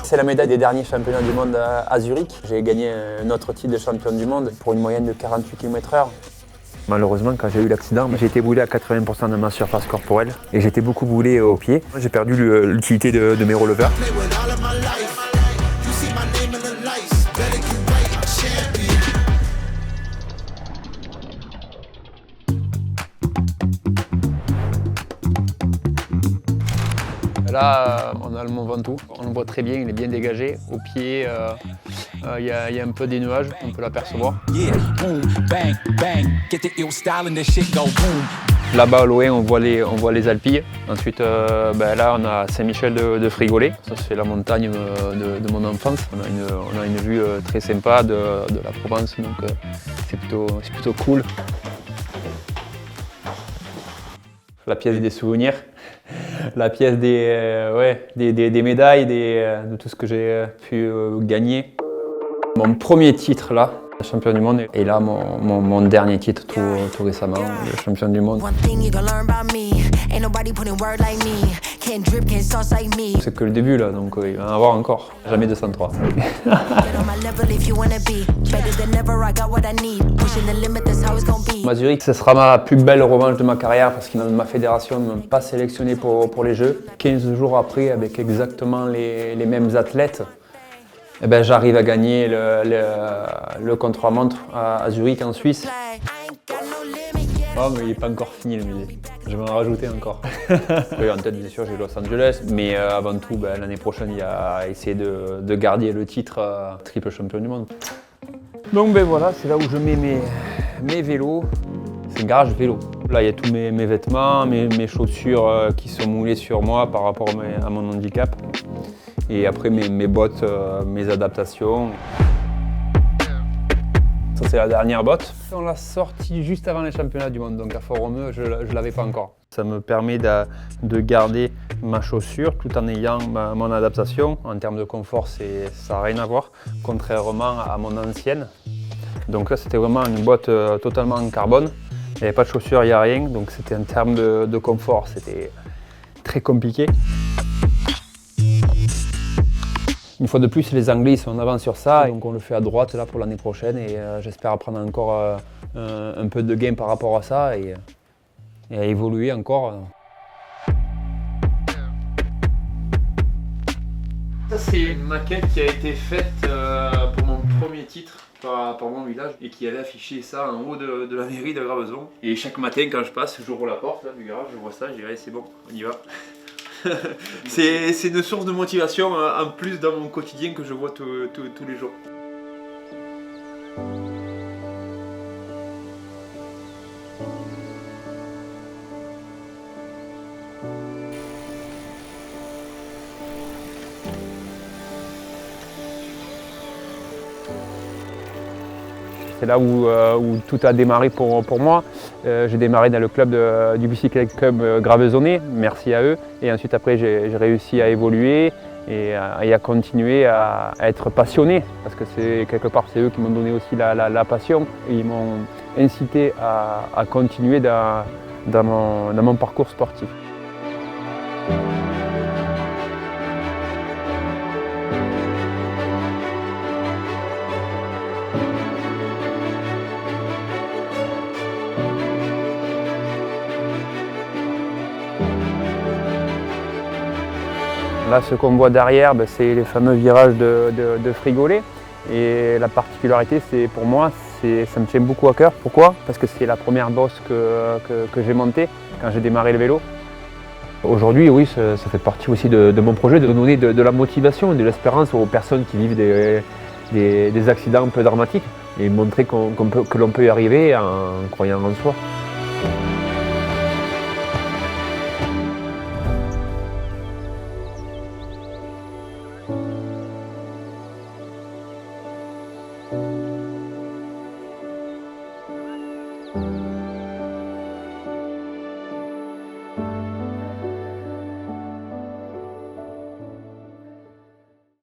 C'est la médaille des derniers championnats du monde à Zurich. J'ai gagné un autre titre de champion du monde pour une moyenne de 48 km/h. Malheureusement, quand j'ai eu l'accident, j'ai été boulé à 80% de ma surface corporelle et j'étais beaucoup boulé aux pieds. J'ai perdu l'utilité de mes releveurs. Là, on a le Mont Ventoux, on le voit très bien, il est bien dégagé. Au pied, il y a un peu des nuages, on peut l'apercevoir. Là-bas, au loin, on voit les Alpilles. Ensuite, là, on a Saint-Michel de Frigolet. Ça, c'est la montagne de mon enfance. On a une vue très sympa de la Provence, donc c'est plutôt cool. La pièce des souvenirs. La pièce des médailles, de tout ce que j'ai pu gagner. Mon premier titre là, champion du monde, et là mon dernier titre tout récemment, le champion du monde. C'est que le début là, donc il va en avoir encore, jamais 203. Zurich, ce sera ma plus belle revanche de ma carrière parce que ma fédération ne m'a pas sélectionné pour les Jeux. 15 jours après, avec exactement les mêmes athlètes, j'arrive à gagner le contre-la-montre à Zurich en Suisse. Oh, mais il n'est pas encore fini le musée. Je vais en rajouter encore. En tête, bien sûr, j'ai Los Angeles, mais avant tout, l'année prochaine, il y a essayer de garder le titre triple champion du monde. Donc voilà, c'est là où je mets mes vélos. C'est un garage vélo. Là, il y a tous mes vêtements, mes chaussures qui sont moulées sur moi par rapport à mon handicap. Et après, mes bottes, mes adaptations. Ça, c'est la dernière botte. On l'a sortie juste avant les championnats du monde, donc à Fort-Romeu, je ne l'avais pas encore. Ça me permet de garder ma chaussure tout en ayant mon adaptation. En termes de confort, ça n'a rien à voir, contrairement à mon ancienne. Donc là, c'était vraiment une botte totalement en carbone. Il n'y avait pas de chaussures, il n'y a rien. Donc c'était en termes de confort, c'était très compliqué. Une fois de plus, les Anglais sont en avance sur ça, donc on le fait à droite là pour l'année prochaine et j'espère apprendre encore un peu de gain par rapport à ça et à évoluer encore. Ça, c'est une maquette qui a été faite pour mon premier titre par mon village et qui avait affiché ça en haut de la mairie de Graveson. Et chaque matin, quand je passe, j'ouvre la porte là, du garage, je vois ça, je dirais c'est bon, on y va. C'est une source de motivation en plus dans mon quotidien que je vois tous les jours. C'est là où tout a démarré pour moi. J'ai démarré dans le club du Bicyclette Club Gravesonnais, merci à eux. Et ensuite après j'ai réussi à évoluer et à continuer à être passionné. Parce que quelque part c'est eux qui m'ont donné aussi la passion. Et ils m'ont incité à continuer dans mon parcours sportif. Là, ce qu'on voit derrière, c'est les fameux virages de Frigolet. Et la particularité, c'est pour moi, ça me tient beaucoup à cœur. Pourquoi? Parce que c'est la première bosse que j'ai montée quand j'ai démarré le vélo. Aujourd'hui, oui, ça fait partie aussi de mon projet de donner de la motivation et de l'espérance aux personnes qui vivent des accidents un peu dramatiques et montrer que l'on peut y arriver en croyant en soi.